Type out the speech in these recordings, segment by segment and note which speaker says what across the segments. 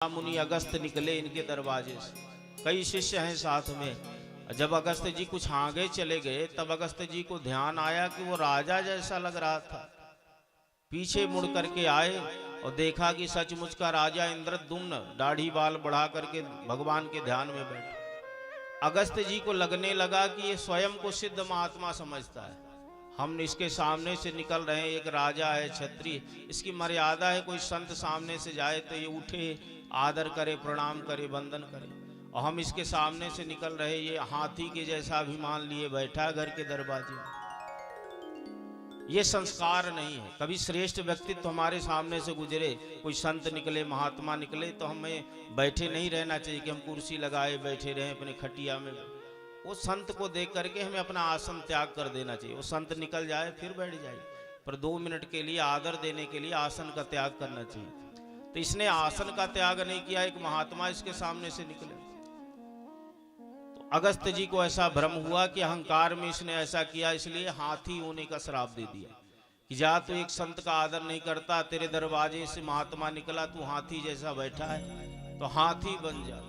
Speaker 1: मुनि अगस्त निकले इनके दरवाजे से, कई शिष्य हैं साथ में। जब अगस्त जी कुछ आगे चले गए तब अगस्त जी को ध्यान आया कि वो राजा जैसा लग रहा था। पीछे मुड़ करके आए और देखा कि सचमुच का राजा इंद्रद्युम्न दाढ़ी बाल बढ़ा करके भगवान के ध्यान में बैठा। अगस्त जी को लगने लगा कि ये स्वयं को सिद्ध महात्मा समझता है। हम इसके सामने से निकल रहे हैं, एक राजा है, क्षत्रिय, इसकी मर्यादा है, कोई संत सामने से जाए तो ये उठे, आदर करे, प्रणाम करे, वंदन करे, और हम इसके सामने से निकल रहे, ये हाथी के जैसा अभिमान लिए बैठा घर के दरवाजे में। ये संस्कार नहीं है। कभी श्रेष्ठ व्यक्तित्व तो हमारे सामने से गुजरे, कोई संत निकले, महात्मा निकले, तो हमें बैठे नहीं रहना चाहिए कि हम कुर्सी लगाए बैठे रहें अपने खटिया में। वो संत को देख करके हमें अपना आसन त्याग कर देना चाहिए। वो संत निकल जाए फिर बैठ जाए, पर 2 मिनट के लिए आदर देने के लिए आसन का त्याग करना चाहिए। तो इसने आसन का त्याग नहीं किया, एक महात्मा इसके सामने से निकले। तो अगस्त जी को ऐसा भ्रम हुआ कि अहंकार में इसने ऐसा किया, इसलिए हाथी होने का श्राप दे दिया कि जा तू एक संत का आदर नहीं करता, तेरे दरवाजे से महात्मा निकला, तू हाथी जैसा बैठा है तो हाथी बन जा।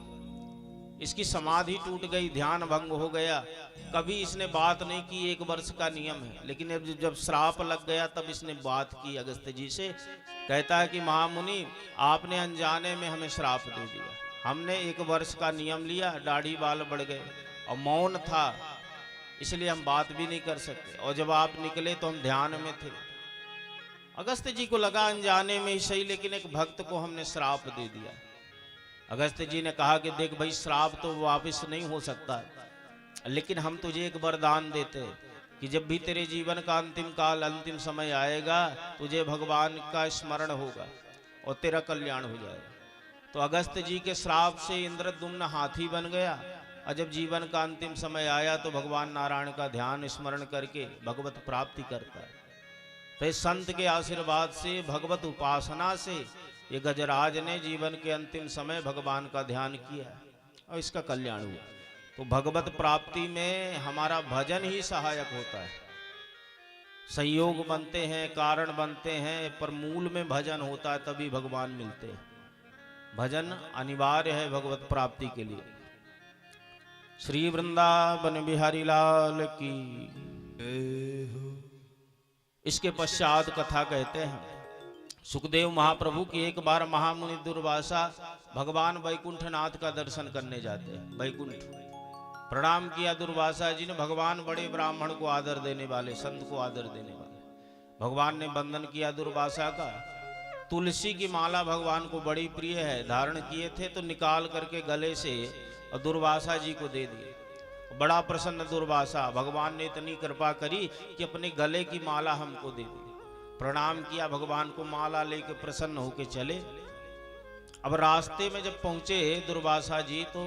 Speaker 1: इसकी समाधि टूट गई, ध्यान भंग हो गया। कभी इसने बात नहीं की, 1 वर्ष का नियम है, लेकिन जब श्राप लग गया तब इसने बात की अगस्त जी से। कहता है कि महामुनि, आपने अनजाने में हमें श्राप दे दिया, हमने 1 वर्ष का नियम लिया, दाढ़ी बाल बढ़ गए और मौन था, इसलिए हम बात भी नहीं कर सकते, और जब आप निकले तो हम ध्यान में थे। अगस्त जी को लगा अनजाने में ही सही, लेकिन एक भक्त को हमने श्राप दे दिया। अगस्त जी ने कहा कि देख भाई, श्राप तो वापस नहीं हो सकता, लेकिन हम तुझे एक वरदान देते कि जब भी तेरे जीवन का अंतिम काल, अंतिम समय आएगा, तुझे भगवान का स्मरण होगा और तेरा कल्याण हो जाएगा। तो अगस्त जी के श्राप से इंद्रद्युम्न हाथी बन गया, और जब जीवन का अंतिम समय आया तो भगवान नारायण का ध्यान स्मरण करके भगवत प्राप्ति करता है। तो इस संत के आशीर्वाद से, भगवत उपासना से ये गजराज ने जीवन के अंतिम समय भगवान का ध्यान किया और इसका कल्याण हुआ। तो भगवत प्राप्ति में हमारा भजन ही सहायक होता है। संयोग बनते हैं, कारण बनते हैं, पर मूल में भजन होता है, तभी भगवान मिलते हैं। भजन अनिवार्य है भगवत प्राप्ति के लिए। श्री वृंदावन बिहारी लाल की। इसके पश्चात कथा कहते हैं, सुखदेव महाप्रभु की एक बार महामुनि दुर्वासा भगवान वैकुंठनाथ का दर्शन करने जाते हैं। वैकुंठ प्रणाम किया दुर्वासा जी ने। भगवान बड़े ब्राह्मण को आदर देने वाले, संत को आदर देने वाले। भगवान ने वंदन किया दुर्वासा का। तुलसी की माला भगवान को बड़ी प्रिय है, धारण किए थे तो निकाल करके गले से और दुर्वासा जी को दे दिए। बड़ा प्रसन्न दुर्वासा, भगवान ने इतनी कृपा करी कि अपने गले की माला हमको दे दी। प्रणाम किया भगवान को, माला लेके प्रसन्न होके चले। अब रास्ते में जब पहुंचे दुर्वासा जी तो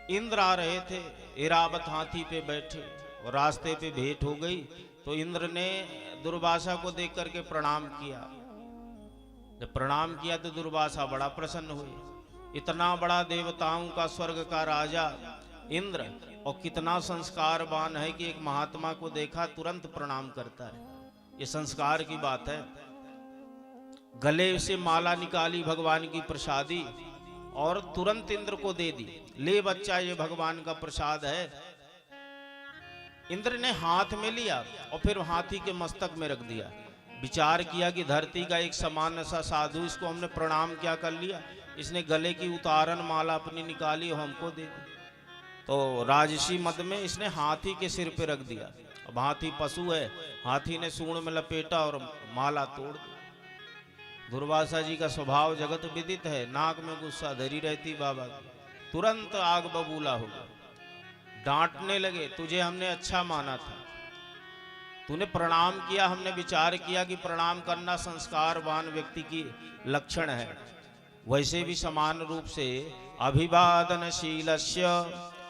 Speaker 1: इंद्र आ रहे थे, इरावत हाथी पे बैठे, और रास्ते पे भेंट हो गई। तो इंद्र ने दुर्वासा को देख करके प्रणाम किया। जब प्रणाम किया तो दुर्वासा बड़ा प्रसन्न हुए। इतना बड़ा देवताओं का, स्वर्ग का राजा इंद्र, और कितना संस्कारवान है कि एक महात्मा को देखा तुरंत प्रणाम करता है। ये संस्कार की बात है। गले से माला निकाली भगवान की प्रसादी और तुरंत इंद्र को दे दी। ले बच्चा, ये भगवान का प्रसाद है। इंद्र ने हाथ में लिया और फिर हाथी के मस्तक में रख दिया। विचार किया कि धरती का एक सामान्य सा साधु, इसको हमने प्रणाम क्या कर लिया, इसने गले की उतारन माला अपनी निकाली और हमको दे दी। तो राजसी मद में इसने हाथी के सिर पे रख दिया। अब हाथी पशु है, हाथी ने सूंड में लपेटा और माला तोड़ दी। दुर्वासा जी का स्वभाव जगत विदित है, नाक में गुस्सा धरी रहती बाबा की। तुरंत आग बबूला हो गया, डांटने लगे, तुझे हमने अच्छा माना था, तूने प्रणाम किया, हमने विचार किया कि प्रणाम करना संस्कारवान व्यक्ति की लक्षण है। वैसे भी समान रूप से अभिवादनशीलस्य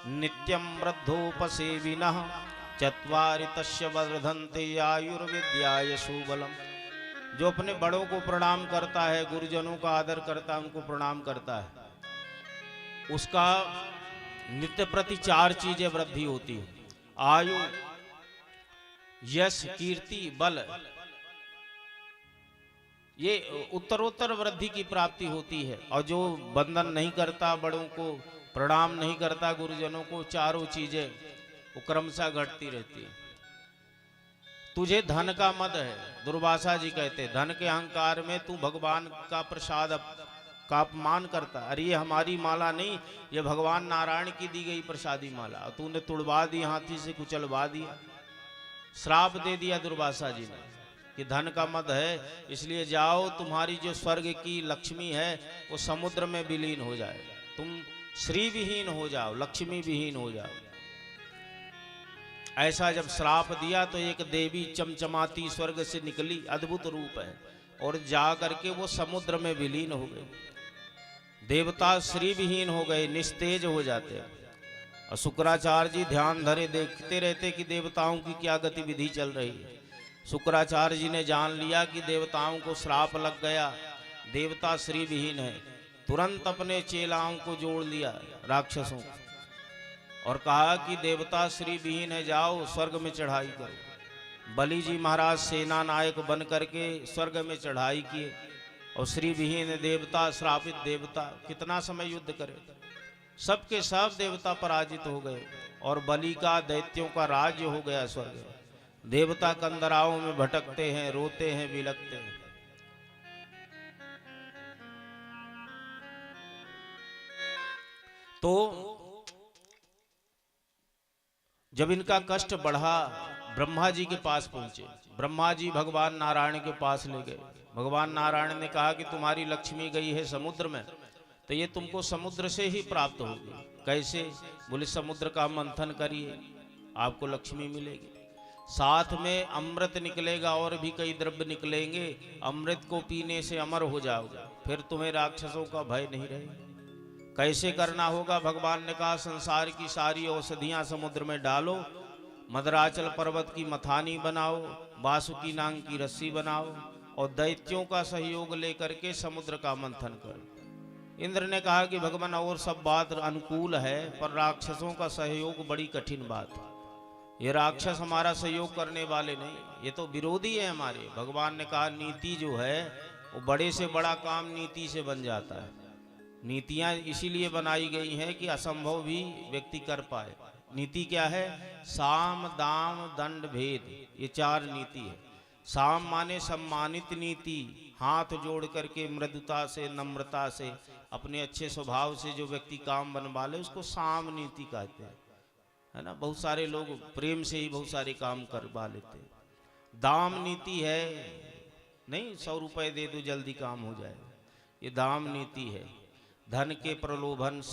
Speaker 1: नित्यं वृद्धोपसेविनः चत्वारि तस्य वर्धन्ते आयुर्विद्याय सुबलम। जो अपने बड़ों को प्रणाम करता है, गुरुजनों का आदर करता है, उनको प्रणाम करता है, उसका नित्य प्रति 4 चीजें वृद्धि होती है। आयु, यश, कीर्ति, बल। ये उत्तरोत्तर वृद्धि की प्राप्ति होती है। और जो वंदन नहीं करता, बड़ों को प्रणाम नहीं करता, गुरुजनों को, चारों चीजें वो क्रमशः घटती रहती है। तुझे धन का मद है, दुर्वासा जी कहते, धन के अहंकार में तू भगवान का प्रसाद का अपमान करता। अरे ये हमारी माला नहीं, ये भगवान नारायण की दी गई प्रसादी माला, तूने तुड़वा दी, हाथी से कुचलवा दिया। श्राप दे दिया दुर्वासा जी ने कि धन का मद है, इसलिए जाओ, तुम्हारी जो स्वर्ग की लक्ष्मी है वो समुद्र में विलीन हो जाए, तुम श्री विहीन हो जाओ, लक्ष्मी विहीन हो जाओ। ऐसा जब श्राप दिया तो एक देवी चमचमाती स्वर्ग से निकली, अद्भुत रूप है, और जा करके वो समुद्र में विलीन हो गए। देवता श्री विहीन हो गए, निस्तेज हो जाते। और शुक्राचार्य जी ध्यान धरे देखते रहते कि देवताओं की क्या गतिविधि चल रही है। शुक्राचार्य जी ने जान लिया कि देवताओं को श्राप लग गया, देवता श्री विहीन है। तुरंत अपने चेलाओं को जोड़ लिया राक्षसों को, और कहा कि देवता श्री विहीन है, जाओ स्वर्ग में चढ़ाई करो। बलि जी महाराज सेना नायक बन करके स्वर्ग में चढ़ाई किए, और श्री विहीन देवता, श्रापित देवता कितना समय युद्ध करे, सबके सब देवता पराजित हो गए, और बलि का, दैत्यों का राज्य हो गया स्वर्ग। देवता कंदराओं में भटकते हैं, रोते हैं, बिलखते हैं। तो जब इनका कष्ट बढ़ा, ब्रह्मा जी के पास पहुंचे। ब्रह्मा जी भगवान नारायण के पास ले गए। भगवान नारायण ने कहा कि तुम्हारी लक्ष्मी गई है समुद्र में, तो ये तुमको समुद्र से ही प्राप्त होगी। कैसे? बोले समुद्र का मंथन करिए, आपको लक्ष्मी मिलेगी, साथ में अमृत निकलेगा, और भी कई द्रव्य निकलेंगे, अमृत को पीने से अमर हो जाओगे, फिर तुम्हें राक्षसों का भय नहीं रहेगा। कैसे करना होगा? भगवान ने कहा संसार की सारी औषधियां समुद्र में डालो, मदराचल पर्वत की मथानी बनाओ, वासुकी नाग की रस्सी बनाओ, और दैत्यों का सहयोग लेकर के समुद्र का मंथन करो। इंद्र ने कहा कि भगवान और सब बात अनुकूल है, पर राक्षसों का सहयोग बड़ी कठिन बात है। ये राक्षस हमारा सहयोग करने वाले नहीं, ये तो विरोधी है हमारे। भगवान ने कहा नीति जो है वो बड़े से बड़ा काम नीति से बन जाता है। नीतियां इसीलिए बनाई गई हैं कि असंभव भी व्यक्ति कर पाए। नीति क्या है? साम, दाम, दंड, भेद, ये चार नीति है। साम माने सम्मानित नीति, हाथ जोड़ करके मृदुता से, नम्रता से, अपने अच्छे स्वभाव से जो व्यक्ति काम बनवा ले उसको साम नीति कहते हैं, है ना। बहुत सारे लोग प्रेम से ही बहुत सारे काम करवा लेते हैं। दाम नीति है, नहीं 100 रुपए दे दो जल्दी काम हो जाए, ये दाम नीति है। धन के प्रलोभन से